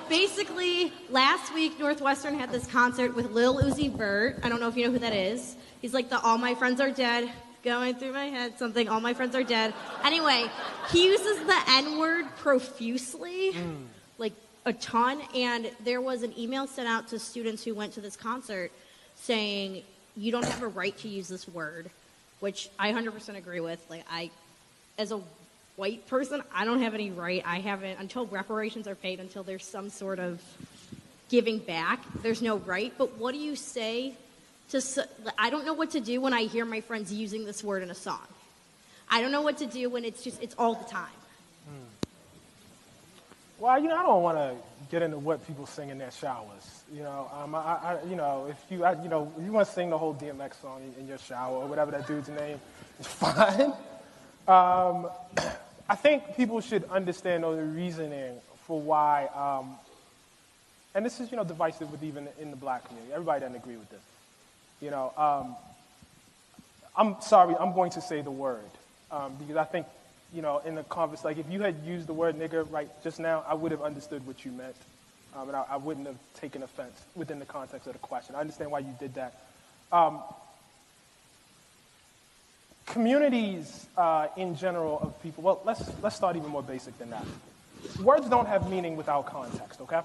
basically, last week, Northwestern had this concert with Lil Uzi Vert. I don't know if you know who that is. He's like the All My Friends Are Dead, going through my head, something, all my friends are dead. Anyway, he uses the N-word profusely, like a ton, and there was an email sent out to students who went to this concert saying, you don't have a right to use this word, which I 100% agree with. Like, as a white person, I don't have any right. I haven't, until reparations are paid, until there's some sort of giving back, there's no right. But what do you say to, I don't know what to do when I hear my friends using this word in a song. I don't know what to do when it's all the time. Well, I don't want to get into what people sing in their showers. If you want to sing the whole DMX song in your shower or whatever that dude's name, it's fine. I think people should understand the reasoning for why, and this is, divisive with even in the black community. Everybody doesn't agree with this. I'm sorry, I'm going to say the word, because I think, in the conversation, like if you had used the word nigger right just now, I would have understood what you meant, and I wouldn't have taken offense within the context of the question. I understand why you did that. Communities in general of people, well, let's start even more basic than that. Words don't have meaning without context, okay?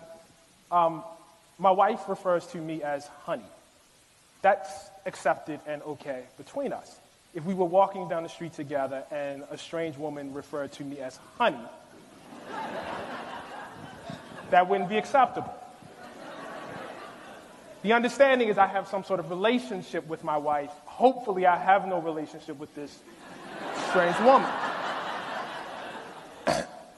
My wife refers to me as honey. That's accepted and okay between us. If we were walking down the street together and a strange woman referred to me as honey, that wouldn't be acceptable. The understanding is I have some sort of relationship with my wife. Hopefully I have no relationship with this strange woman.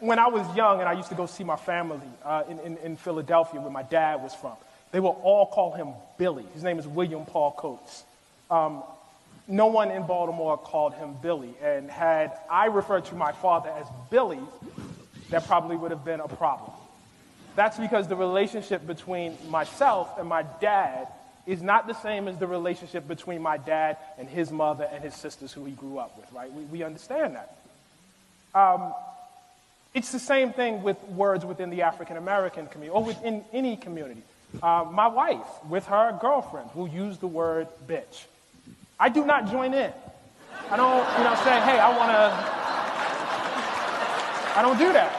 When I was young and I used to go see my family in Philadelphia where my dad was from, they will all call him Billy. His name is William Paul Coates. No one in Baltimore called him Billy. And had I referred to my father as Billy, that probably would have been a problem. That's because the relationship between myself and my dad is not the same as the relationship between my dad and his mother and his sisters who he grew up with, right? We understand that. It's the same thing with words within the African American community or within any community. My wife, with her girlfriend, will use the word bitch. I do not join in. I don't, say, hey, I don't do that.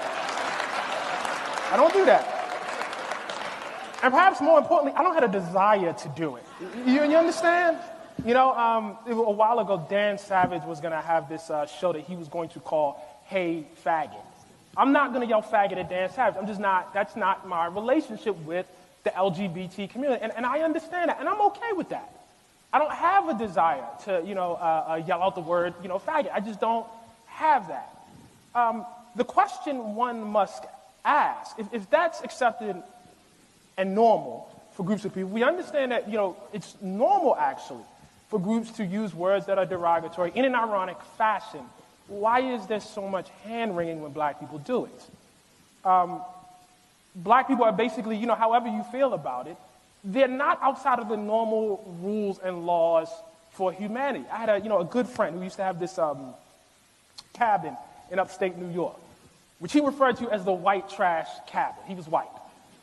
I don't do that. And perhaps more importantly, I don't have a desire to do it. You understand? A while ago, Dan Savage was going to have this show that he was going to call Hey Faggot. I'm not going to yell faggot at Dan Savage. That's not my relationship with the LGBT community. And I understand that, and I'm okay with that. I don't have a desire to, yell out the word, faggot. I just don't have that. The question one must ask, if that's accepted and normal for groups of people, we understand that, it's normal, actually, for groups to use words that are derogatory in an ironic fashion. Why is there so much hand-wringing when black people do it? Black people are basically, however you feel about it, they're not outside of the normal rules and laws for humanity. I had a good friend who used to have this cabin in upstate New York, which he referred to as the white trash cabin. He was white.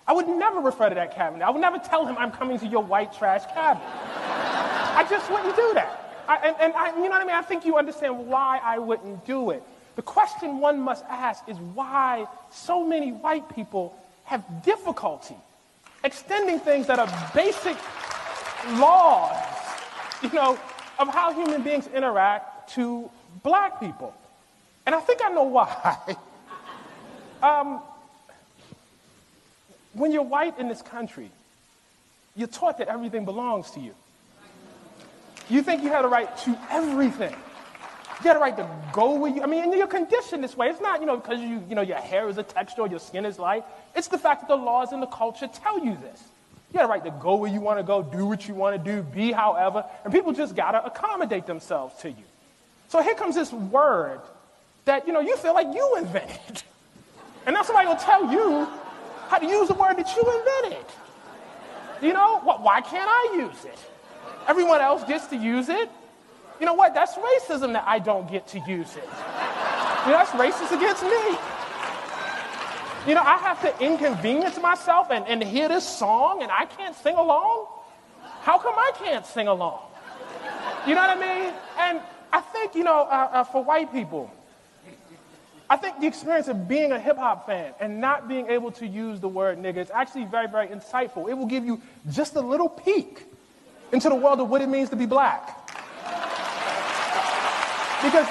I would never refer to that cabin. I would never tell him I'm coming to your white trash cabin. I just wouldn't do that. You know what I mean? I think you understand why I wouldn't do it. The question one must ask is why so many white people have difficulty extending things that are basic laws, of how human beings interact to black people. And I think I know why. When you're white in this country, you're taught that everything belongs to you. You think you have a right to everything. You have a right to go where you, and you're conditioned this way. It's not, because your hair is a texture or your skin is light. It's the fact that the laws and the culture tell you this. You have a right to go where you want to go, do what you want to do, be however, and people just got to accommodate themselves to you. So here comes this word that, you feel like you invented. And now somebody will tell you how to use the word that you invented. Why can't I use it? Everyone else gets to use it. You know what? That's racism that I don't get to use it. That's racist against me. You know, I have to inconvenience myself and hear this song and I can't sing along? How come I can't sing along? You know what I mean? And I think, you know, for white people, I think the experience of being a hip-hop fan and not being able to use the word nigga is actually very, very insightful. It will give you just a little peek into the world of what it means to be black. Because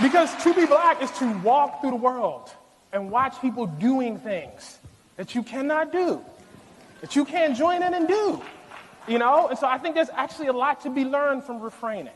because to be black is to walk through the world and watch people doing things that you cannot do, that you can't join in and do, you know? And so I think there's actually a lot to be learned from refraining.